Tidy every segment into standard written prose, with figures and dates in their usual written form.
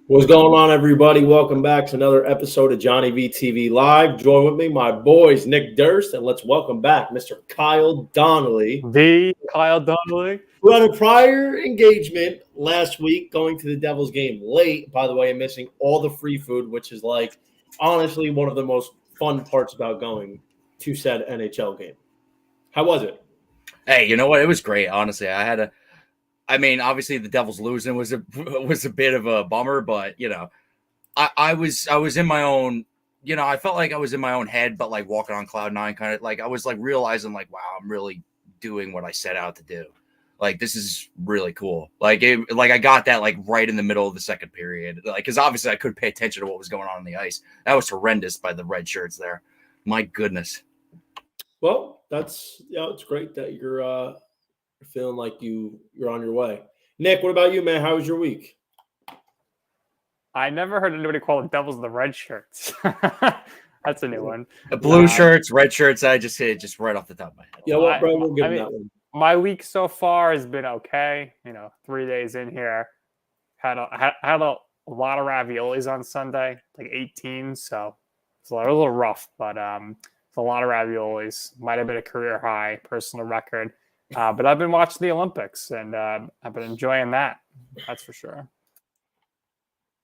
What's going on, everybody? Welcome back to another episode of JohnnyVTV Live. Join with me, my boys, Nick Durst, and let's welcome back Mr. Kyle Donnelly. The Kyle Donnelly. Who had a prior engagement last week going to the Devils game late, by the way, and missing all the free food, which is like, honestly, one of the most fun parts about going to said NHL game. How was it? Hey, you know what? It was great, honestly. Obviously the Devils losing was a bit of a bummer, but I was in my own, I felt like I was in my own head, but like walking on cloud nine, kind of like I was like realizing like, wow, I'm really doing what I set out to do. Like, this is really cool. Like I got that like right in the middle of the second period, like, because obviously I couldn't pay attention to what was going on the ice. That was horrendous by the red shirts there. My goodness. Well, it's great that you're feeling like you're on your way. Nick, what about you, man? How was your week? I never heard anybody call the Devils the red shirts. That's a new one. The blue shirts, red shirts. I just hit it just right off the top of my head. Yeah, what, bro? We'll give that one. My week so far has been okay. 3 days in here, had a lot of raviolis on Sunday, like 18. So it's a little rough, but it's a lot of raviolis. Might have been a career high, personal record. But I've been watching the Olympics, and I've been enjoying that. That's for sure.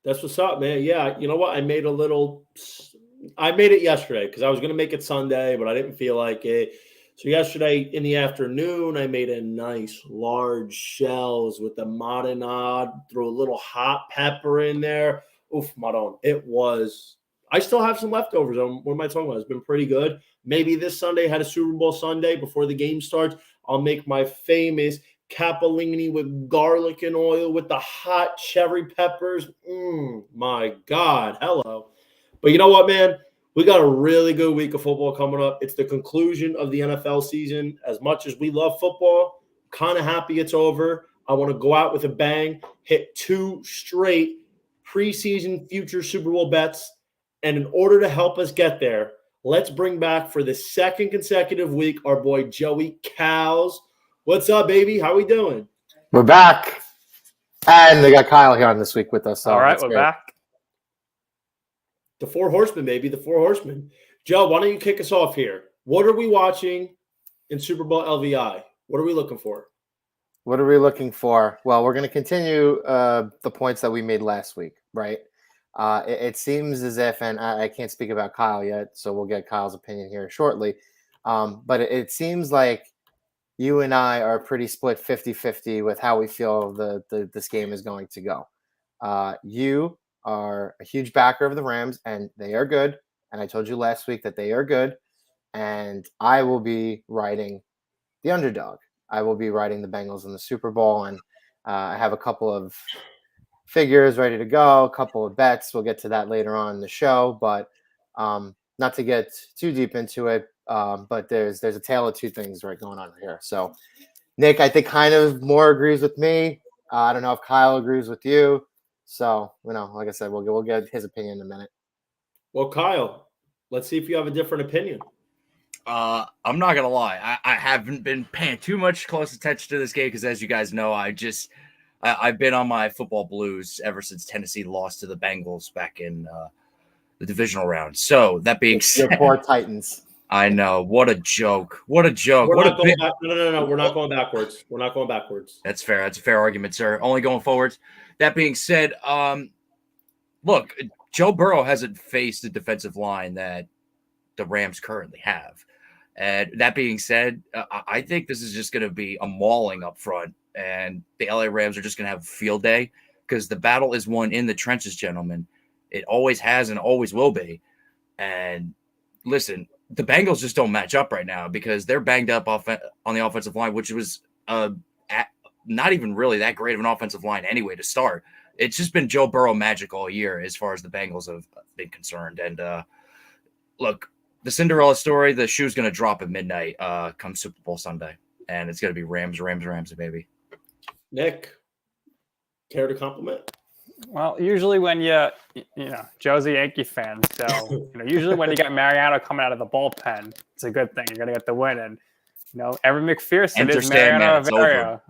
That's what's up, man. Yeah, you know what? I made it yesterday because I was going to make it Sunday, but I didn't feel like it. So yesterday in the afternoon, I made a nice large shells with the marinade, threw a little hot pepper in there. Oof, madon. I still have some leftovers. What am I talking about? It's been pretty good. Maybe this Sunday, had a Super Bowl Sunday before the game starts. I'll make my famous capellini with garlic and oil with the hot cherry peppers. My God. Hello. But you know what, man? We got a really good week of football coming up. It's the conclusion of the NFL season. As much as we love football, I'm kind of happy it's over. I want to go out with a bang, hit 2 straight preseason future Super Bowl bets. And in order to help us get there, let's bring back for the second consecutive week our boy Joey Calz. What's up, baby? How we doing? We're back. And they got Kyle here on this week with us. So all right, we're back. The 4 horsemen, baby. The 4 horsemen. Joe, why don't you kick us off here? What are we watching in Super Bowl LVI? What are we looking for? What are we looking for? Well, we're going to continue the points that we made last week, right? It seems as if, and I can't speak about Kyle yet, so we'll get Kyle's opinion here shortly. But it seems like you and I are pretty split 50-50 with how we feel this game is going to go. You are a huge backer of the Rams, and they are good. And I told you last week that they are good. And I will be riding the underdog. I will be riding the Bengals in the Super Bowl, and I have a couple of figures ready to go, a couple of bets. We'll get to that later on in the show, but not to get too deep into it. But there's a tale of two things right going on here. So Nick, I think kind of more agrees with me. I don't know if Kyle agrees with you. So, like I said, we'll get his opinion in a minute. Well, Kyle, let's see if you have a different opinion. I'm not gonna lie. I haven't been paying too much close attention to this game because, as you guys know, I've been on my football blues ever since Tennessee lost to the Bengals back in the divisional round. So that being said, your poor Titans. I know, what a joke! What a joke! No, we're not going backwards. We're not going backwards. That's fair. That's a fair argument, sir. Only going forwards. That being said, look, Joe Burrow hasn't faced the defensive line that the Rams currently have. And that being said, I think this is just going to be a mauling up front, and the LA Rams are just going to have a field day because the battle is won in the trenches, gentlemen. It always has and always will be. And listen, the Bengals just don't match up right now because they're banged up on the offensive line, which was not even really that great of an offensive line anyway to start. It's just been Joe Burrow magic all year as far as the Bengals have been concerned. And look, the Cinderella story, the shoe's going to drop at midnight come Super Bowl Sunday. And it's going to be Rams, baby. Nick, care to compliment? Well, usually when Joe's a Yankee fan, so usually when you got Mariano coming out of the bullpen, it's a good thing. You're going to get the win. And Evan McPherson is Mariano Rivera.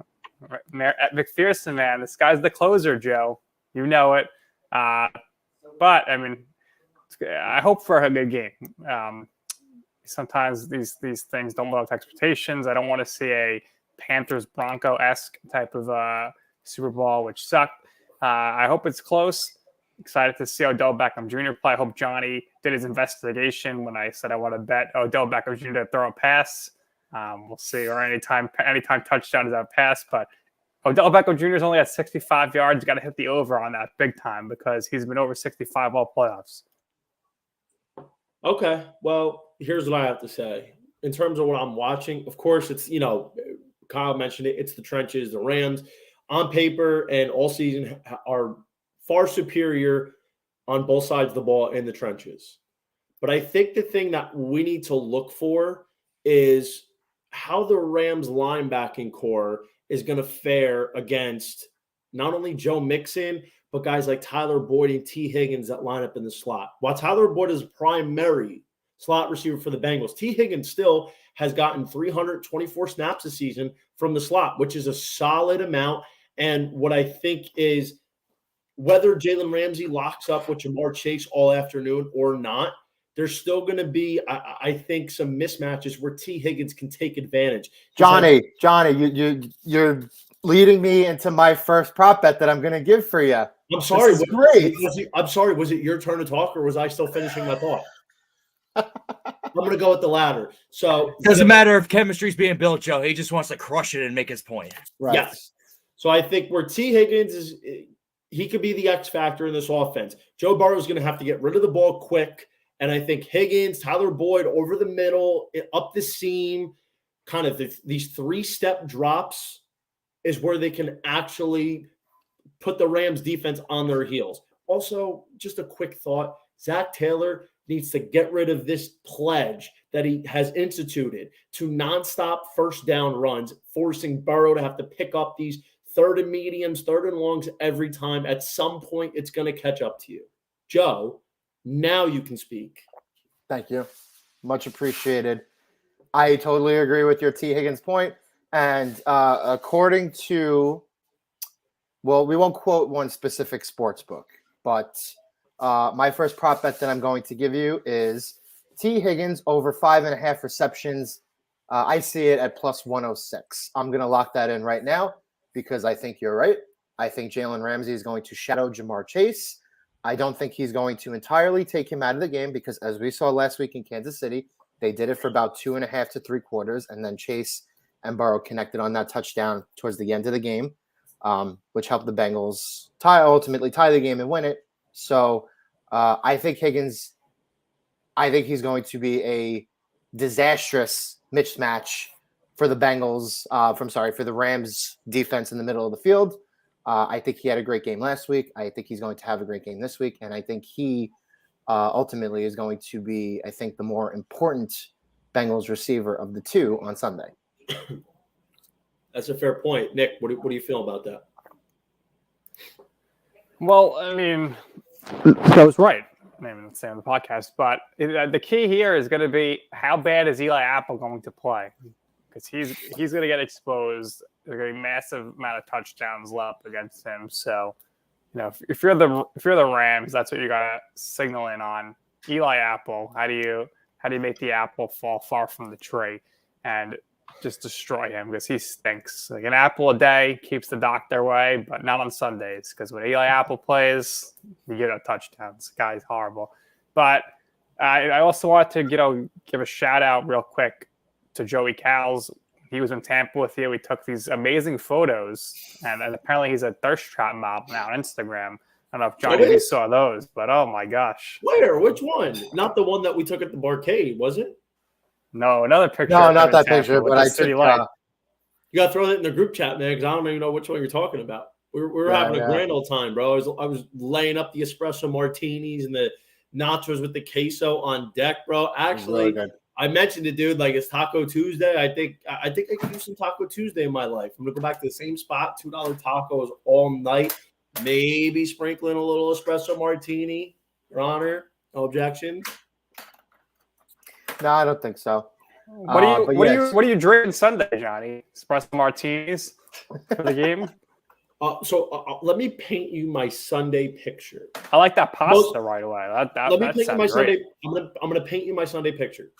McPherson, man, this guy's the closer, Joe. You know it. But I mean, I hope for a good game. Sometimes these things don't live up to expectations. I don't want to see a Panthers Bronco-esque type of Super Bowl, which sucked. I hope it's close. Excited to see Odell Beckham Jr. play. I hope Johnny did his investigation when I said I want to bet Odell Beckham Jr. to throw a pass. We'll see, or anytime touchdown is a pass. But Odell Beckham Jr. is only at 65 yards. Got to hit the over on that big time because he's been over 65 all playoffs. Okay, well, here's what I have to say. In terms of what I'm watching, of course, it's, Kyle mentioned it, it's the trenches. The Rams on paper and all season are far superior on both sides of the ball in the trenches. But I think the thing that we need to look for is how the Rams linebacking core is going to fare against not only Joe Mixon, but guys like Tyler Boyd and T. Higgins that line up in the slot. While Tyler Boyd is primary slot receiver for the Bengals, T. Higgins still has gotten 324 snaps this season from the slot, which is a solid amount. And what I think is whether Jalen Ramsey locks up with Jamar Chase all afternoon or not, there's still going to be, I think, some mismatches where T. Higgins can take advantage. Johnny, you're leading me into my first prop bet that I'm going to give for you. I'm sorry. Great. I'm sorry. Was it your turn to talk, or was I still finishing my thought? I'm going to go with the latter. So doesn't matter if chemistry's being built, Joe. He just wants to crush it and make his point. Right. Yes. So I think where T. Higgins is, he could be the X factor in this offense. Joe Burrow is going to have to get rid of the ball quick. And I think Higgins, Tyler Boyd over the middle, up the seam, kind of these three-step drops is where they can actually put the Rams defense on their heels. Also, just a quick thought, Zach Taylor needs to get rid of this pledge that he has instituted to nonstop first down runs, forcing Burrow to have to pick up these third and mediums, third and longs every time. At some point, it's going to catch up to you. Joe, now you can speak. Thank you. Much appreciated. I totally agree with your T. Higgins point. And according to, well, we won't quote one specific sports book, but my first prop bet that I'm going to give you is T. Higgins over 5.5 receptions. I see it at plus 106. I'm going to lock that in right now because I think you're right. I think Jalen Ramsey is going to shadow Jamar Chase. I don't think he's going to entirely take him out of the game because, as we saw last week in Kansas City, they did it for about 2.5 to 3 quarters, and then Chase and Burrow connected on that touchdown towards the end of the game, which helped the Bengals ultimately tie the game and win it. So I think he's going to be a disastrous mismatch for the Bengals. For the Rams defense in the middle of the field. I think he had a great game last week. I think he's going to have a great game this week. And I think he ultimately is going to be, I think, the more important Bengals receiver of the two on Sunday. That's a fair point. Nick, what do you feel about that? Well, I mean, I was right. Maybe not say on the podcast, but the key here is going to be how bad is Eli Apple going to play? Because he's going to get exposed. There's going to be a massive amount of touchdowns left against him. So, if you're the Rams, that's what you got to signal in on. Eli Apple, how do you make the apple fall far from the tree and just destroy him because he stinks. Like an apple a day keeps the doctor away, but not on Sundays because when Eli Apple plays, you get no touchdowns. The guy's horrible. But I also want to give a shout out real quick to Joey Calz. He was in Tampa with you. We took these amazing photos, and apparently he's a thirst trap model now on Instagram. I don't know if Johnny you saw those, but oh my gosh. Where? Which one? Not the one that we took at the barcade, was it? No, another picture. No, not that picture, but I took. You got to throw that in the group chat, man, because I don't even know which one you're talking about. We were having a grand old time, bro. I was laying up the espresso martinis and the nachos with the queso on deck, bro. Actually, really I mentioned it, dude. Like it's Taco Tuesday. I think I could do some Taco Tuesday in my life. I'm gonna go back to the same spot, $2 tacos all night. Maybe sprinkling a little espresso martini. Your Honor, no objection. No, I don't think so. What are you drinking Sunday, Johnny? Espresso martinis for the game? Let me paint you my Sunday picture. I like that pasta right away. Let me That paint you my sounds great. Sunday. I'm gonna paint you my Sunday picture.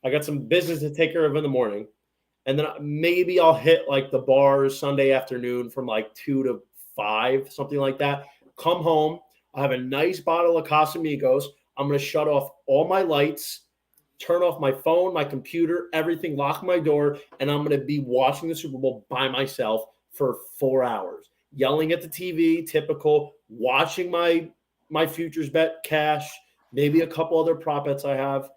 I got some business to take care of in the morning, and then maybe I'll hit like the bars Sunday afternoon from like 2 to 5, something like that. Come home. I have a nice bottle of Casamigos. I'm gonna shut off all my lights, turn off my phone, my computer, everything, lock my door, and I'm going to be watching the Super Bowl by myself for 4 hours, yelling at the TV, typical, watching my futures bet cash, maybe a couple other prop bets I have,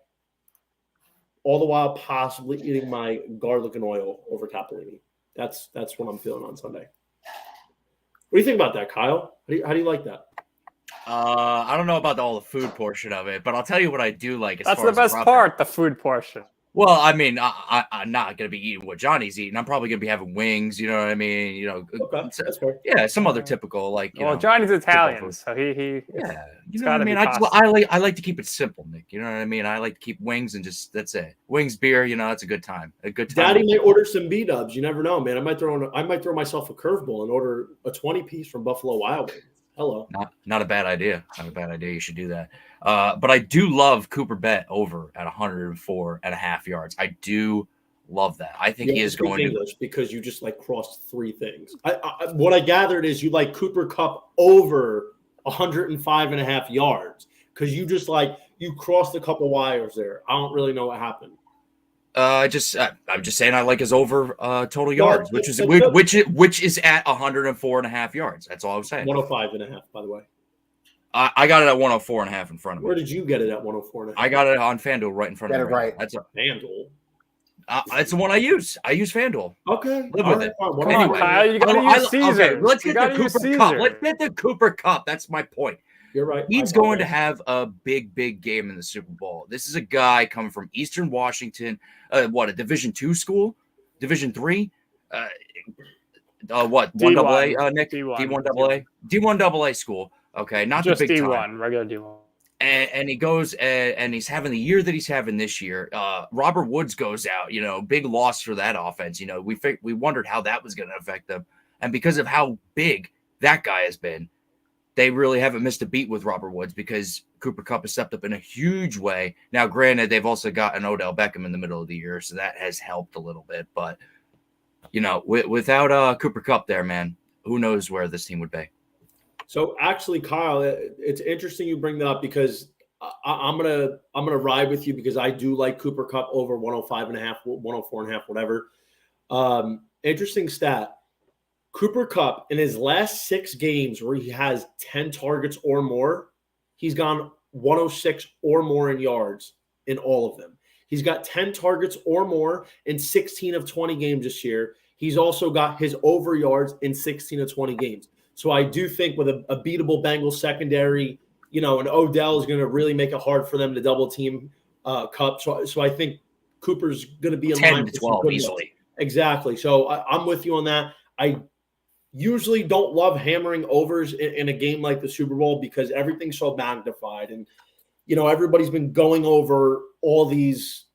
all the while possibly eating my garlic and oil over capellini. That's what I'm feeling on Sunday. What do you think about that, Kyle? How do you like that? I don't know about all the food portion of it, but I'll tell you what I do like. That's the best part, the food portion. Well, I mean, I'm not going to be eating what Johnny's eating. I'm probably going to be having wings. You know what I mean? You know, okay, that's fair. Yeah, some other typical like. You know, Johnny's Italian, so he yeah. You know what I mean? I like to keep it simple, Nick. You know what I mean? I like to keep wings and just that's it. Wings, beer. You know, that's a good time. A good time. Daddy might order some B-dubs. You never know, man. I might throw myself a curveball and order a 20-piece from Buffalo Wild Wings. Hello. Not a bad idea. Not a bad idea. You should do that. But I do love Cooper Bet over at 104.5 yards. I do love that. I think he is going English because you just like crossed 3 things. What I gathered is you like Cooper Kupp over 105.5 yards because you just you crossed a couple wires there. I don't really know what happened. I'm just saying I like his over total yards, which is at 104.5 yards. That's all I was saying. 105.5, by the way. I got it at 104.5 in front of me. Where did you get it at 104.5? I got it on FanDuel right in front of me. Right. That's a FanDuel. It's the one I use. I use FanDuel. Okay. Live with it. Come on, Kyle. You got to use Caesar. Okay, let's get the Cooper Kupp. Let's get the Cooper Kupp. That's my point. You're right. He's going to have a big game in the Super Bowl. This is a guy coming from Eastern Washington. A Division II school? Division III? What? D1, 1AA, Nick? D1 D1AA school. Okay, not just the big D1, time. regular D1. And he goes and he's having the year that he's having this year. Robert Woods goes out, big loss for that offense. We wondered how that was going to affect them. And because of how big that guy has been, they really haven't missed a beat with Robert Woods because Cooper Kupp has stepped up in a huge way. Now, granted, they've also got an Odell Beckham in the middle of the year, so that has helped a little bit. But, without Cooper Kupp there, man, who knows where this team would be. So actually, Kyle, it's interesting you bring that up because I'm gonna ride with you because I do like Cooper Kupp over 105.5, 104.5, whatever. Interesting stat. Cooper Kupp in his last 6 games where he has 10 targets or more, he's gone 106 or more in yards in all of them. He's got 10 targets or more in 16 of 20 games this year. He's also got his over yards in 16 of 20 games. So I do think with a beatable Bengals secondary, and Odell is going to really make it hard for them to double team Kupp. So I think Cooper's going to be in 10 line to 12 easily. Exactly. So I'm with you on that. I usually don't love hammering overs in a game like the Super Bowl because everything's so magnified and, everybody's been going over all these,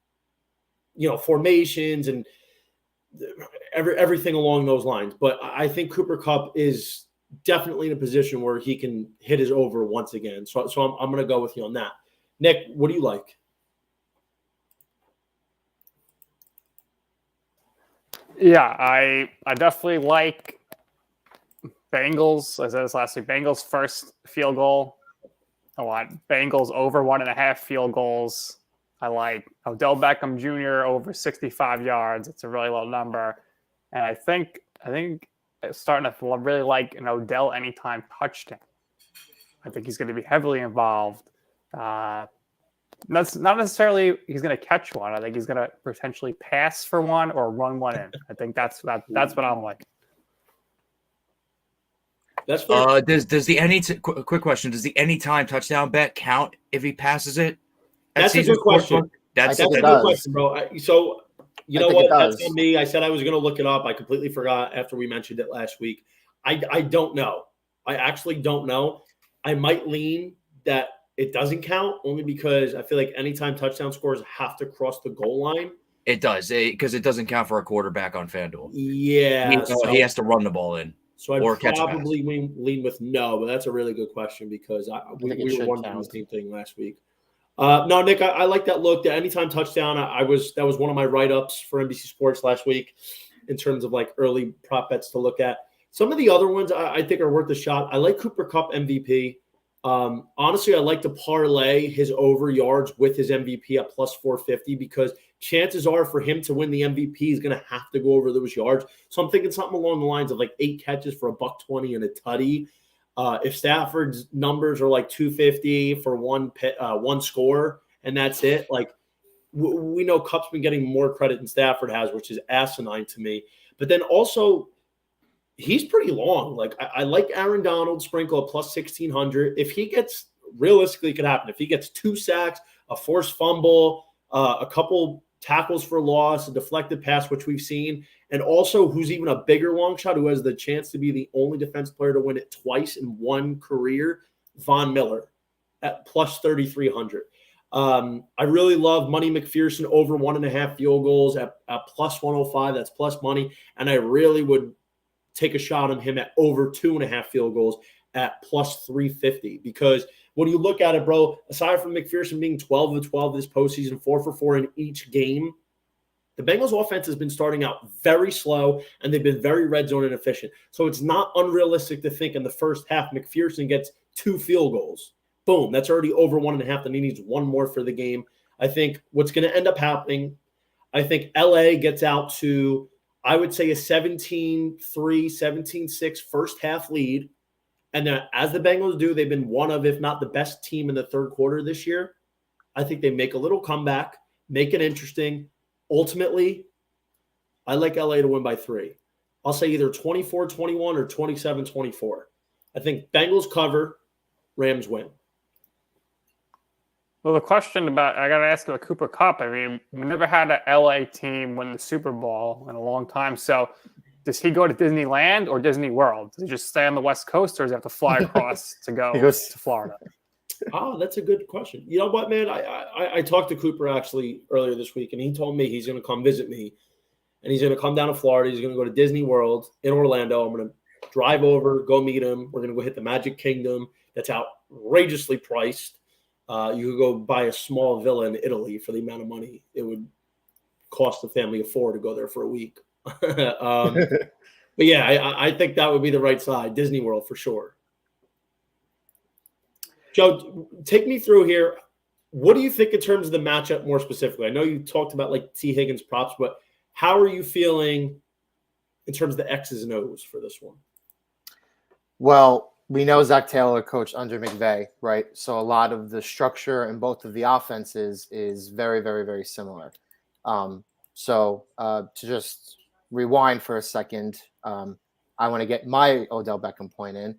formations and everything along those lines. But I think Cooper Kupp is definitely in a position where he can hit his over once again. So I'm going to go with you on that. Nick, what do you like? Yeah, I definitely like Bengals. I said this last week. Bengals first field goal. I want Bengals over 1.5 field goals. I like Odell Beckham Jr. over 65 yards. It's a really low number. And I think starting to really like an Odell anytime touchdown. I think he's going to be heavily involved. That's not necessarily he's going to catch one. I think he's going to potentially pass for one or run one in. I think that's what I'm like. That's fair. Does the quick question? Does the anytime touchdown bet count if he passes it? That's a good question. That's a good question, bro. So you know what? That's on me. I said I was going to look it up. I completely forgot after we mentioned it last week. I don't know. I actually don't know. I might lean that it doesn't count only because I feel like anytime touchdown scores have to cross the goal line. It does because it doesn't count for a quarterback on FanDuel. Yeah. He has to run the ball in. So I'd Or catch a pass. probably lean with no, but that's a really good question because we think it were should wondering count. the same thing last week. No, Nick, I like that look. The anytime touchdown, that was one of my write-ups for NBC Sports last week in terms of like early prop bets to look at. Some of the other ones I think are worth a shot. I like Cooper Kupp MVP. Honestly, I like to parlay his over yards with his MVP at plus 450 because chances are for him to win the MVP, he's going to have to go over those yards. So I'm thinking something along the lines of like 8 catches for $120 and a tutty. If Stafford's numbers are like 250 for one score and that's it, like we know Kupp's been getting more credit than Stafford has, which is asinine to me. But then also, he's pretty long. Like I like Aaron Donald sprinkle at plus 1,600. If he gets realistically, it could happen. If he gets 2 sacks, a forced fumble, a couple tackles for loss, a deflected pass, which we've seen, and also who's even a bigger long shot who has the chance to be the only defense player to win it twice in one career, Von Miller at plus 3,300. I really love Money McPherson over 1.5 field goals at plus 105. That's plus money. And I really would take a shot on him at over 2.5 field goals at plus 350 because when you look at it, bro, aside from McPherson being 12 of 12 this postseason, 4 for 4 in each game, the Bengals offense has been starting out very slow and they've been very red zone inefficient. So it's not unrealistic to think in the first half McPherson gets 2 field goals. Boom, that's already over 1.5. Then he needs 1 more for the game. I think what's going to end up happening, I think LA gets out to, I would say, a 17-3, 17-6 first half lead. And then as the Bengals do, they've been one of, if not the best team in the third quarter this year. I think they make a little comeback, make it interesting. Ultimately, I like LA to win by 3. I'll say either 24-21 or 27-24. I think Bengals cover, Rams win. Well, the question about I got to ask about Cooper Kupp. I mean, we never had an LA team win the Super Bowl in a long time. So, does he go to Disneyland or Disney World? Does he just stay on the West Coast, or does he have to fly across to go to Florida? Oh, that's a good question. You know what, man? I talked to Cooper actually earlier this week, and he told me he's going to come visit me, and he's going to come down to Florida. He's going to go to Disney World in Orlando. I'm going to drive over, go meet him. We're going to go hit the Magic Kingdom. That's outrageously priced. You could go buy a small villa in Italy for the amount of money it would cost a family of 4 to go there for a week. But yeah, I think that would be the right side. Disney World for sure. Joe, take me through here. What do you think in terms of the matchup more specifically? I know you talked about like T. Higgins props, but how are you feeling in terms of the X's and O's for this one? Well, we know Zach Taylor coached under McVay, right? So a lot of the structure in both of the offenses is very, very, very similar. So to just rewind for a second, I want to get my Odell Beckham point in.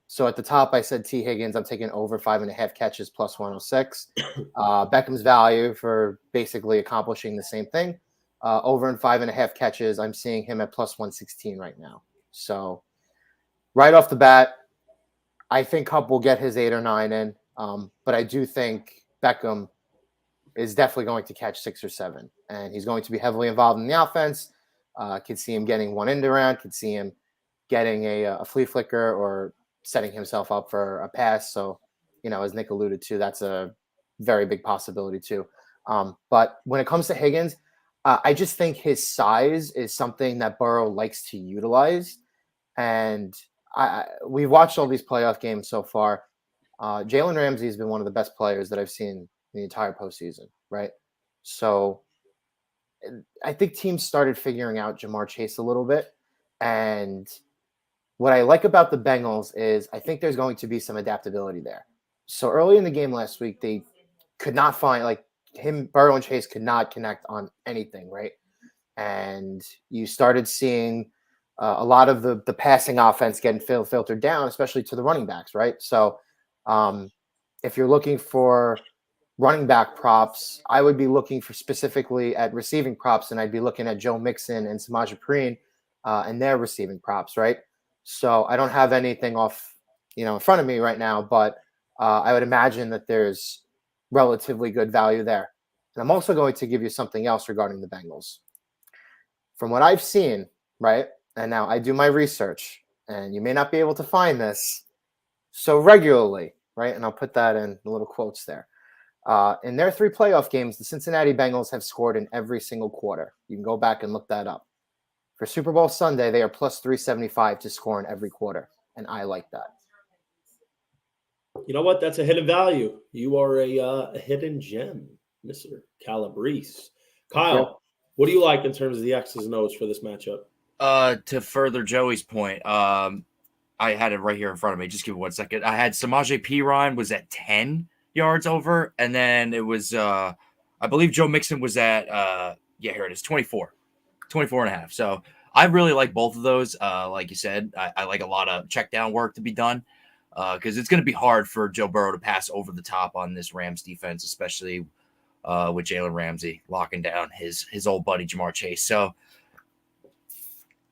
So at the top, I said T. Higgins. I'm taking over 5.5 catches plus 106. Beckham's value for basically accomplishing the same thing. Over in 5.5 catches, I'm seeing him at plus 116 right now. So right off the bat, I think Kupp will get his 8 or 9 in. But I do think Beckham is definitely going to catch 6 or 7. And he's going to be heavily involved in the offense. Could see him getting one end around. Could see him getting a flea flicker or setting himself up for a pass. So, you know, as Nick alluded to, that's a very big possibility too. But when it comes to Higgins, I just think his size is something that Burrow likes to utilize. And we've watched all these playoff games so far. Jalen Ramsey has been one of the best players that I've seen in the entire postseason, right? So I think teams started figuring out Jamar Chase a little bit. And what I like about the Bengals is I think there's going to be some adaptability there. So early in the game last week, they could not find, like, Burrow and Chase could not connect on anything, right? And you started seeing a lot of the passing offense getting filtered down, especially to the running backs, right? So if you're looking for running back props, I would be looking for specifically at receiving props, and I'd be looking at Joe Mixon and Samaje Perine and their receiving props, right? So I don't have anything off, in front of me right now, but I would imagine that there's relatively good value there. And I'm also going to give you something else regarding the Bengals. From what I've seen, right, and now I do my research, and you may not be able to find this so regularly, right? And I'll put that in the little quotes there. In their 3 playoff games, the Cincinnati Bengals have scored in every single quarter. You can go back and look that up. For Super Bowl Sunday, they are plus 375 to score in every quarter, and I like that. You know what? That's a hidden value. You are a hidden gem, Mr. Calabrese. Kyle, what do you like in terms of the X's and O's for this matchup? To further Joey's point, I had it right here in front of me. Just give me 1 second. I had Samaje Perine was at 10 yards over, and then it was I believe Joe Mixon was at here it is, 24 and a half. So I really like both of those. Like you said, I like a lot of check down work to be done because it's going to be hard for Joe Burrow to pass over the top on this Rams defense, especially with Jalen Ramsey locking down his old buddy Jamar Chase. So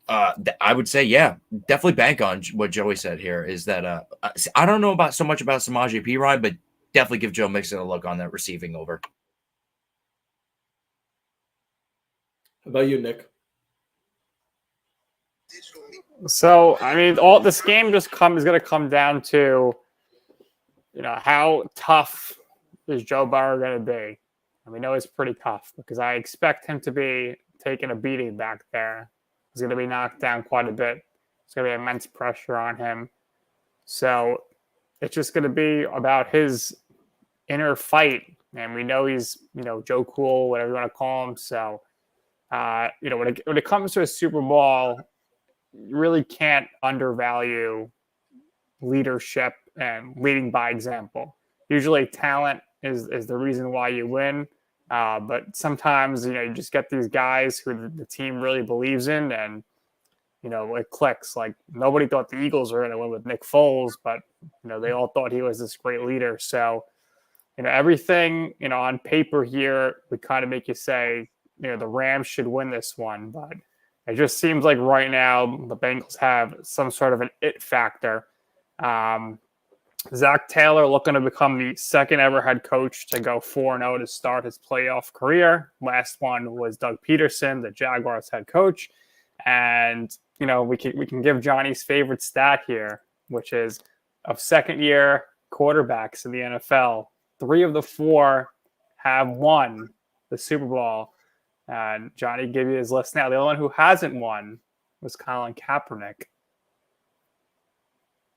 I would say, yeah, definitely bank on what Joey said here is that I don't know so much about Samaje Perine, but definitely give Joe Mixon a look on that receiving over. How about you, Nick? So, I mean, all this game is going to come down to, how tough is Joe Burrow going to be? And we know it's pretty tough because I expect him to be taking a beating back there. He's going to be knocked down quite a bit. There's going to be immense pressure on him. So it's just going to be about his inner fight. And we know he's, Joe Cool, whatever you want to call him. So, when it comes to a Super Bowl, you really can't undervalue leadership and leading by example. Usually talent is the reason why you win. But sometimes, you just get these guys who the team really believes in and, it clicks. Like nobody thought the Eagles were going to win with Nick Foles, but, they all thought he was this great leader. So, everything, on paper here would kind of make you say, the Rams should win this one. But it just seems like right now the Bengals have some sort of an it factor. Zach Taylor looking to become the second ever head coach to go 4-0 to start his playoff career. Last one was Doug Peterson, the Jaguars head coach. And, we can give Johnny's favorite stat here, which is of second-year quarterbacks in the NFL, 3 of the 4 have won the Super Bowl. And Johnny gave you his list now. The only one who hasn't won was Colin Kaepernick.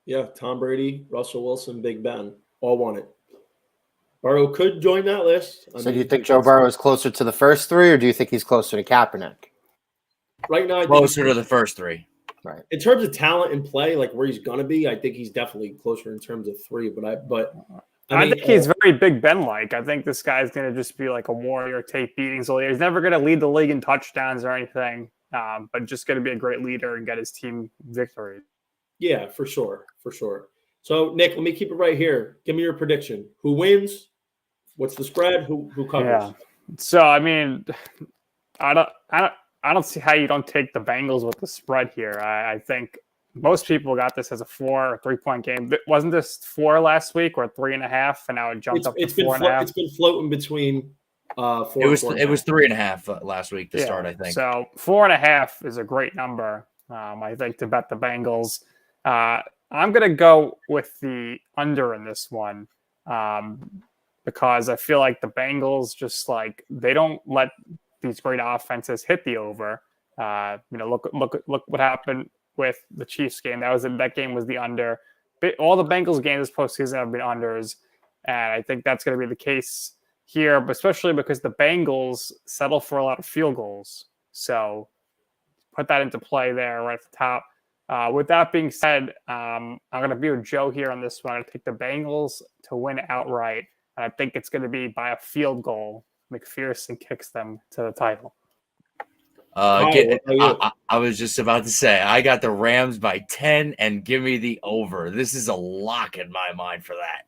Yeah, Tom Brady, Russell Wilson, Big Ben, all won it. Burrow could join that list. Do you think Joe Burrow is closer to the first 3, or do you think he's closer to Kaepernick? Right now, I think Closer to the first 3. Right. In terms of talent and play, like where he's gonna be, I think he's definitely closer in terms of 3. I think he's very Big Ben-like. I think this guy's going to just be like a warrior, take beatings all year. He's never going to lead the league in touchdowns or anything, but just going to be a great leader and get his team victory. Yeah, for sure. So, Nick, let me keep it right here. Give me your prediction. Who wins? What's the spread? Who covers? Yeah. So, I mean, I don't see how you don't take the Bengals with the spread here. I think most people got this as a 4 or 3-point game. Wasn't this 4 last week or 3.5? And now it jumped up to 4.5. It's been floating between 4. It was 3.5 last week to start, I think. So 4.5 is a great number. I think to bet the Bengals. I'm gonna go with the under in this one because I feel like the Bengals just they don't let these great offenses hit the over. Look what happened with the Chiefs game. That game was the under. All the Bengals games this postseason have been unders, and I think that's going to be the case here, but especially because the Bengals settle for a lot of field goals. So put that into play there right at the top. With that being said, I'm going to be with Joe here on this one. I'm going to take the Bengals to win outright, and I think it's going to be by a field goal. McPherson kicks them to the title. I was just about to say, I got the Rams by 10 and give me the over. This is a lock in my mind for that.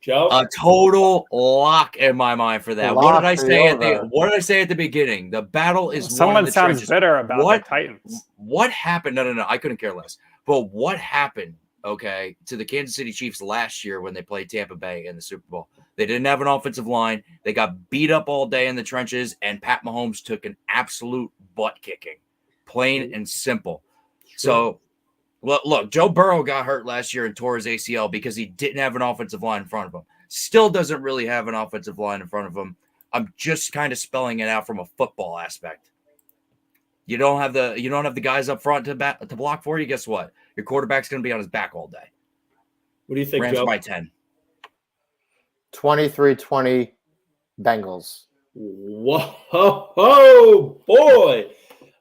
Joe? A total lock in my mind for that. What did I say at the beginning? The battle is someone sounds bitter about the Titans. What happened? No. I couldn't care less. But what happened, to the Kansas City Chiefs last year when they played Tampa Bay in the Super Bowl? They didn't have an offensive line. They got beat up all day in the trenches, and Pat Mahomes took an absolute butt kicking. plain and simple. Sure. So, look, Joe Burrow got hurt last year and tore his ACL because he didn't have an offensive line in front of him. Still doesn't really have an offensive line in front of him. I'm just kind of spelling it out from a football aspect. You don't have the guys up front to block for you. Guess what? Your quarterback's going to be on his back all day. What do you think, Rams Joe? by 10. 23-20 Bengals. Whoa, boy.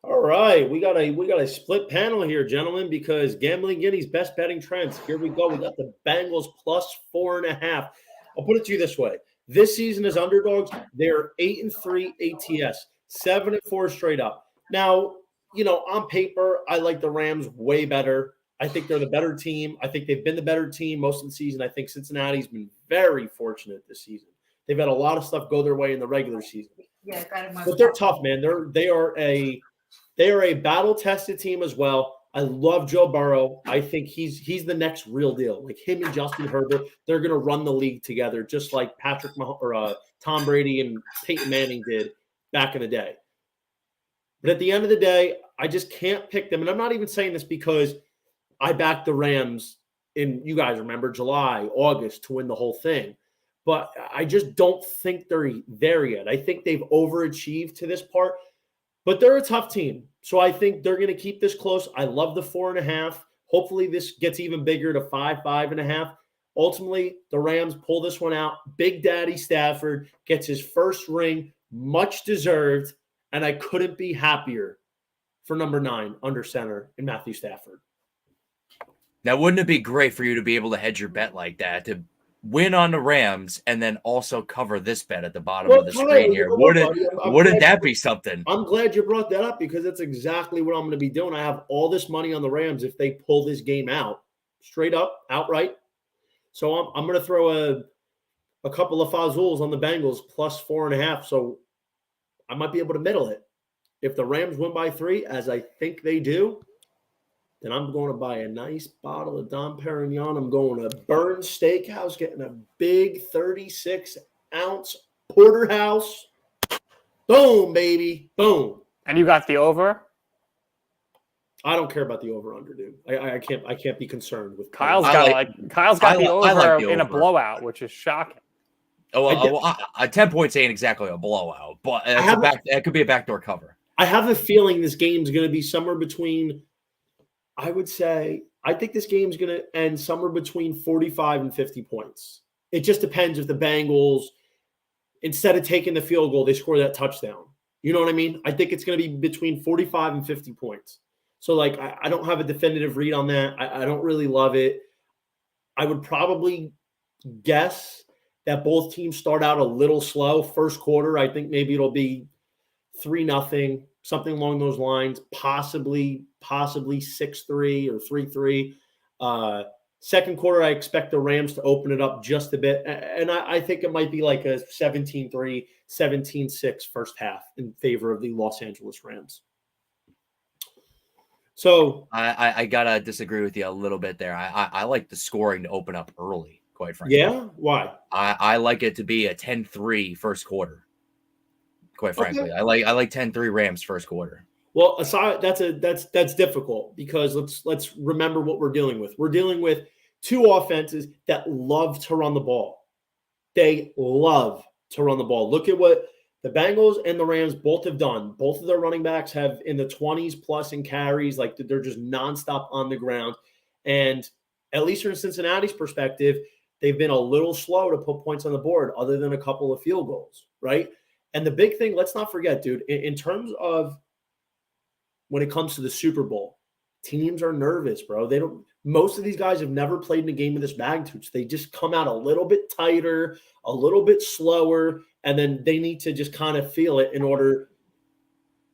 All right. We got a split panel here, gentlemen, because Gambling Guinea's best betting trends. Here we go. We got the Bengals plus 4.5. I'll put it to you this way. This season as underdogs, they're 8-3 ATS, 7-4 straight up. Now, on paper, I like the Rams way better. I think they're the better team. I think they've been the better team most of the season. I think Cincinnati's been very fortunate this season. They've had a lot of stuff go their way in the regular season. Yeah, got it. But they're tough, man. They are a battle-tested team as well. I love Joe Burrow. I think he's the next real deal. Like him and Justin Herbert, they're going to run the league together, just like Tom Brady and Peyton Manning did back in the day. But at the end of the day, I just can't pick them. And I'm not even saying this because I backed the Rams in, you guys remember, July, August to win the whole thing. But I just don't think they're there yet. I think they've overachieved to this part. But they're a tough team. So I think they're going to keep this close. I love the 4.5. Hopefully this gets even bigger to 5.5. Ultimately, the Rams pull this one out. Big Daddy Stafford gets his first ring, much deserved. And I couldn't be happier for number 9 under center in Matthew Stafford. Now, wouldn't it be great for you to be able to hedge your bet like that, to win on the Rams and then also cover this bet at the bottom of the screen here? Wouldn't that be something? I'm glad you brought that up because that's exactly what I'm going to be doing. I have all this money on the Rams if they pull this game out, straight up, outright. So I'm going to throw a couple of Fazuls on the Bengals plus 4.5. So I might be able to middle it. If the Rams win by 3, as I think they do, then I'm going to buy a nice bottle of Dom Perignon. I'm going to Burns Steakhouse, getting a big 36-ounce porterhouse. Boom, baby. Boom. And you got the over? I don't care about the over-under, dude. I can't be concerned with Kyle's got the over in a blowout, which is shocking. A 10 points ain't exactly a blowout, but it could be a backdoor cover. I have a feeling this game's going to be somewhere between, I think this game's going to end somewhere between 45 and 50 points. It just depends if the Bengals, instead of taking the field goal, they score that touchdown. You know what I mean? I think it's going to be between 45 and 50 points. So, I don't have a definitive read on that. I don't really love it. I would probably guess that both teams start out a little slow. First quarter, I think maybe it'll be 3-0, something along those lines, possibly 6-3 or 3-3. Second quarter, I expect the Rams to open it up just a bit. And I think it might be like a 17-3, 17-6 first half in favor of the Los Angeles Rams. So I got to disagree with you a little bit there. I like the scoring to open up early. Quite frankly. Yeah? Why? I like it to be a 10-3 first quarter. Quite frankly. Okay. I like 10-3 Rams first quarter. Well, aside that's difficult because let's remember what we're dealing with. We're dealing with two offenses that love to run the ball. They love to run the ball. Look at what the Bengals and the Rams both have done. Both of their running backs have in the 20s plus in carries, like they're just nonstop on the ground. And at least from Cincinnati's perspective, they've been a little slow to put points on the board other than a couple of field goals, right? And the big thing, let's not forget, dude, in terms of when it comes to the Super Bowl, teams are nervous, bro. Most of these guys have never played in a game of this magnitude. So they just come out a little bit tighter, a little bit slower, and then they need to just kind of feel it in order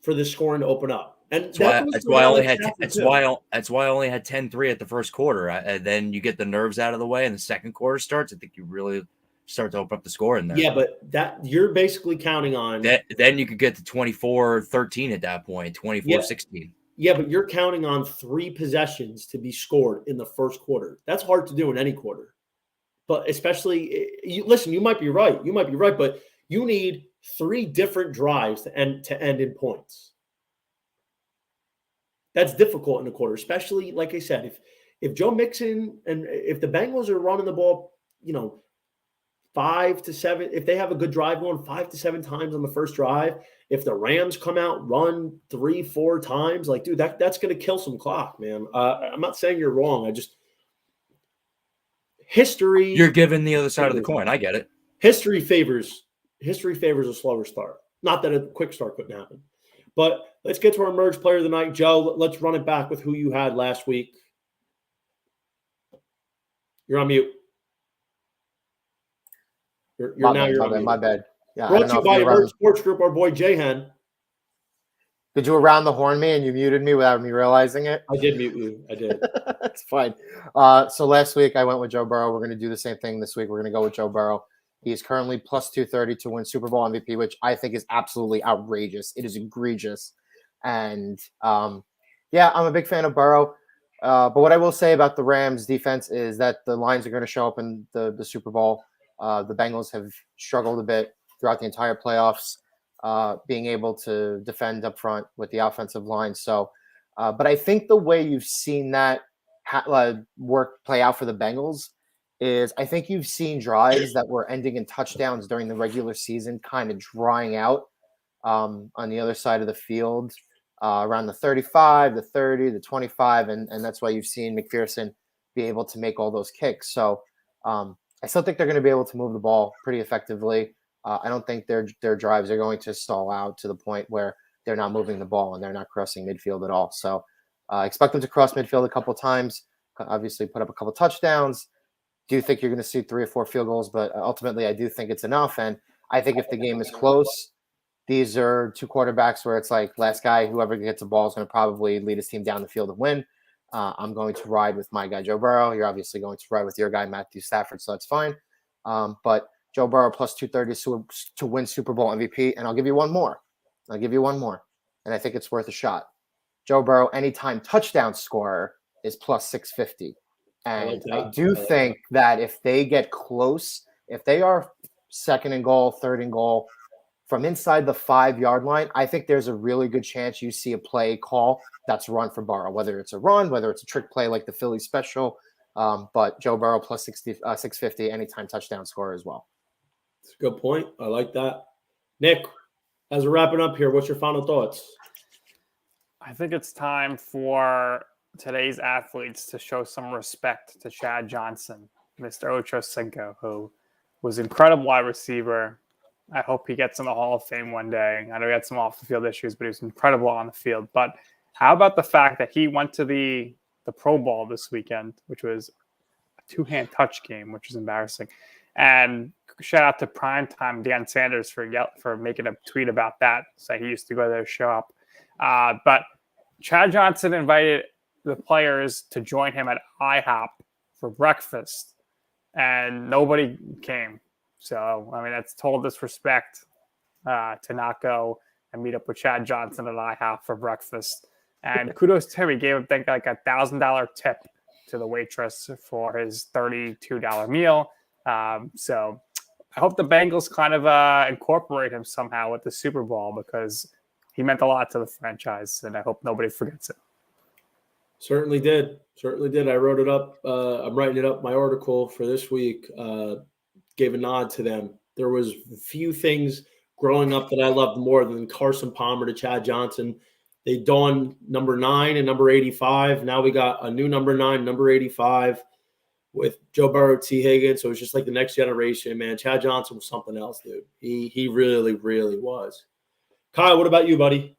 for the scoring to open up. And that's why I only had 10-3 at the first quarter. And then you get the nerves out of the way, and the second quarter starts. I think you really start to open up the score in there. Yeah, but that you're basically counting on. Then you could get to 24-13 at that point, 24-16. Yeah, but you're counting on 3 possessions to be scored in the first quarter. That's hard to do in any quarter. But especially, you might be right. You might be right, but you need 3 different drives to end in points. that's difficult in the quarter, especially like I said, if Joe Mixon and if the Bengals are running the ball, 5 to 7, if they have a good drive going 5 to 7 times on the first drive, if the Rams come out, run 3-4 times, like, dude, that's going to kill some clock, man. I'm not saying you're wrong. History. You're giving the other side of the coin. I get it. History favors a slower start. Not that a quick start couldn't happen. But let's get to our merge player of the night. Joe, let's run it back with who you had last week. You're on mute. You're on mute. My bad. Yeah, brought to you by Emerge Sports Group, our boy J-Hen. Did you around the horn me and you muted me without me realizing it? I did mute you. I did. That's fine. So last week I went with Joe Burrow. We're going to do the same thing this week. We're going to go with Joe Burrow. He's currently plus 230 to win Super Bowl MVP, which I think is absolutely outrageous. It is egregious. And I'm a big fan of Burrow. But what I will say about the Rams defense is that the lines are going to show up in the Super Bowl. The Bengals have struggled a bit throughout the entire playoffs, being able to defend up front with the offensive line. So, but I think the way you've seen that play out for the Bengals is I think you've seen drives that were ending in touchdowns during the regular season kind of drying out on the other side of the field around the 35, the 30, the 25. And that's why you've seen McPherson be able to make all those kicks. So I still think they're going to be able to move the ball pretty effectively. I don't think their drives are going to stall out to the point where they're not moving the ball and they're not crossing midfield at all. So expect them to cross midfield a couple of times, obviously put up a couple of touchdowns. Do think you're going to see 3 or 4 field goals, but ultimately I do think it's enough. And I think if the game is close, these are 2 quarterbacks where it's like last guy, whoever gets the ball is going to probably lead his team down the field and win. I'm going to ride with my guy, Joe Burrow. You're obviously going to ride with your guy, Matthew Stafford, so that's fine. But Joe Burrow plus 230 to win Super Bowl MVP, and I'll give you one more. And I think it's worth a shot. Joe Burrow, anytime touchdown scorer, is plus 650. And I do think that if they get close, if they are second and goal, third and goal, from inside the 5-yard line, I think there's a really good chance you see a play call that's run for Burrow, whether it's a run, whether it's a trick play like the Philly special. But Joe Burrow plus 650, anytime touchdown scorer as well. That's a good point. I like that. Nick, as we're wrapping up here, what's your final thoughts? I think it's time for today's athletes to show some respect to Chad Johnson, Mr. Ocho Cinco, who was an incredible wide receiver. I hope he gets in the Hall of Fame one day. I know he had some off-the-field issues, but he was incredible on the field. But how about the fact that he went to the Pro Bowl this weekend, which was a 2-hand touch game, which is embarrassing. And shout out to primetime Dan Sanders for making a tweet about that. So he used to go there to show up. But Chad Johnson invited the players to join him at IHOP for breakfast, and nobody came. So, I mean, that's total disrespect to not go and meet up with Chad Johnson at IHOP for breakfast. And kudos to him. He gave him, I think, like a $1,000 tip to the waitress for his $32 meal. So I hope the Bengals kind of incorporate him somehow with the Super Bowl, because he meant a lot to the franchise, and I hope nobody forgets it. Certainly did. I wrote it up. I'm writing it up, my article for this week. Gave a nod to them. There was few things growing up that I loved more than Carson Palmer to Chad Johnson. They donned number 9 and number 85. Now we got a new number 9, number 85 with Joe Burrow, T. Higgins. So it's just like the next generation, man. Chad Johnson was something else, dude. He really, really was. Kyle, what about you, buddy?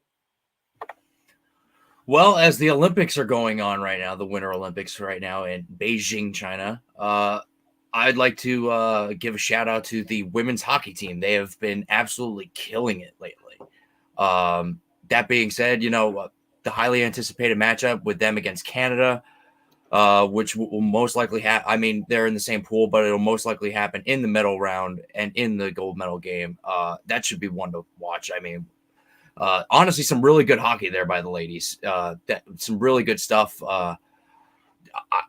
Well, as the Olympics are going on right now, the Winter Olympics right now in Beijing, China, I'd like to give a shout out to the women's hockey team. They have been absolutely killing it lately. That being said, the highly anticipated matchup with them against Canada, which will most likely happen. I mean, they're in the same pool, but it'll most likely happen in the medal round and in the gold medal game. That should be one to watch. I mean, honestly, some really good hockey there by the ladies. Some really good stuff.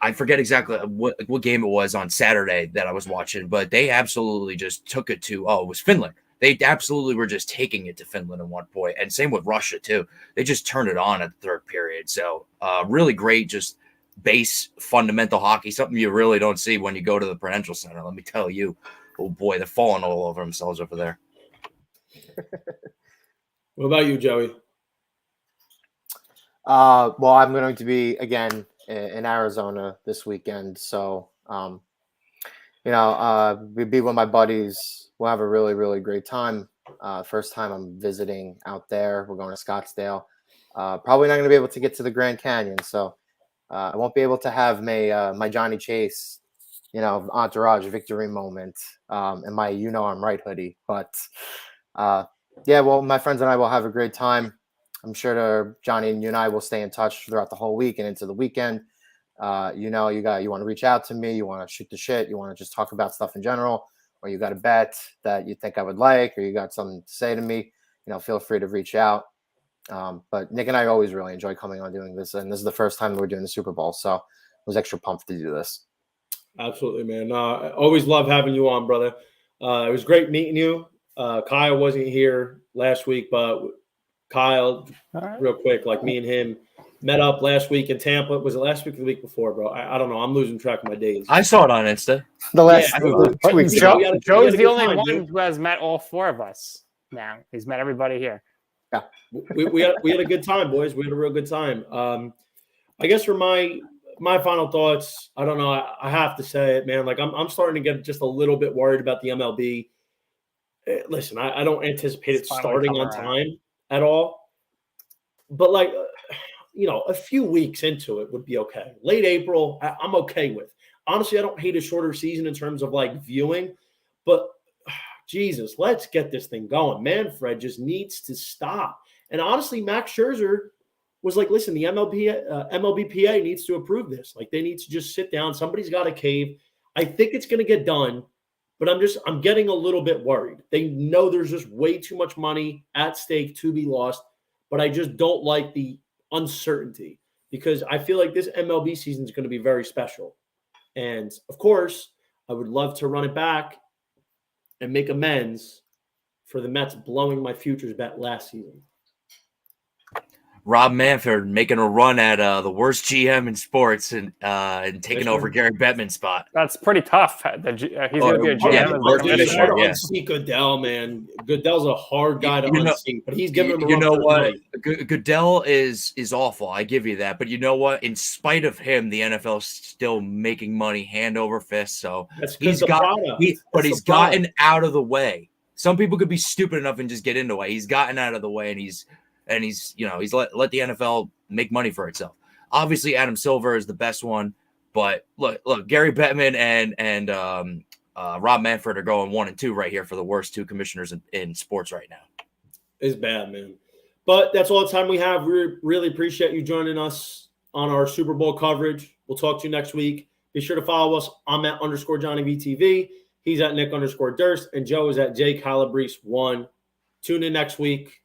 I forget exactly what game it was on Saturday that I was watching, but they absolutely just took it to, it was Finland. They absolutely were just taking it to Finland at one point, and same with Russia too. They just turned it on at the third period. So really great, just base fundamental hockey, something you really don't see when you go to the Prudential Center. Let me tell you, oh boy, they're falling all over themselves over there. What about you, Joey? Well, I'm going to be again in Arizona this weekend, so we'll be with my buddies. We'll have a really, really great time. First time I'm visiting out there. We're going to Scottsdale. Probably not going to be able to get to the Grand Canyon, so I won't be able to have my Johnny Chase, entourage victory moment, and my I'm right hoodie. But yeah, well, my friends and I will have a great time. I'm sure Johnny and you and I will stay in touch throughout the whole week and into the weekend. You want to reach out to me, you want to shoot the shit, you want to just talk about stuff in general, or you got a bet that you think I would like, or you got something to say to me, feel free to reach out. But Nick and I always really enjoy coming on doing this, and this is the first time we're doing the Super Bowl, so I was extra pumped to do this. Absolutely, man. I always love having you on, brother. It was great meeting you. Kyle wasn't here last week, but Kyle, real quick, like me and him met up last week in Tampa. Was it last week or the week before, bro? I don't know. I'm losing track of my days. I saw it on Insta. The last 2 weeks ago. Joe's the only one who has met all four of us now. He's met everybody here. Yeah. We had a good time, boys. We had a real good time. I guess for my final thoughts, I don't know. I have to say it, man. Like I'm starting to get just a little bit worried about the MLB. Listen, I don't anticipate it starting on time at all. But a few weeks into it would be okay. Late April, I'm okay with. Honestly, I don't hate a shorter season in terms of viewing, but Jesus, let's get this thing going. Manfred just needs to stop. And honestly, Max Scherzer was like, listen, the MLBPA needs to approve this. They need to just sit down. Somebody's got a cave. I think it's going to get done, but I'm getting a little bit worried. They know there's just way too much money at stake to be lost, but I just don't like the uncertainty because I feel like this MLB season is going to be very special. And of course, I would love to run it back and make amends for the Mets blowing my futures bet last season. Rob Manfred making a run at the worst GM in sports and taking over Gary Bettman's spot. That's pretty tough. He's going to be a GM. Yeah. Unseat Goodell, man. Goodell's a hard guy to unseat, but he's giving him a You know what? Goodell is awful. I give you that. But you know what? In spite of him, the NFL is still making money hand over fist. So he's gotten out of the way. Some people could be stupid enough and just get in the way. He's gotten out of the way, and he's let the NFL make money for itself. Obviously, Adam Silver is the best one, but look, Gary Bettman and Rob Manfred are going 1 and 2 right here for the worst two commissioners in sports right now. It's bad, man. But that's all the time we have. We really appreciate you joining us on our Super Bowl coverage. We'll talk to you next week. Be sure to follow us. I'm at _JohnnyVTV. He's at Nick _Durst, and Joe is at JCalabrese1. Tune in next week.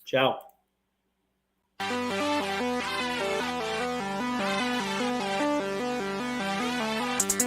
Ciao.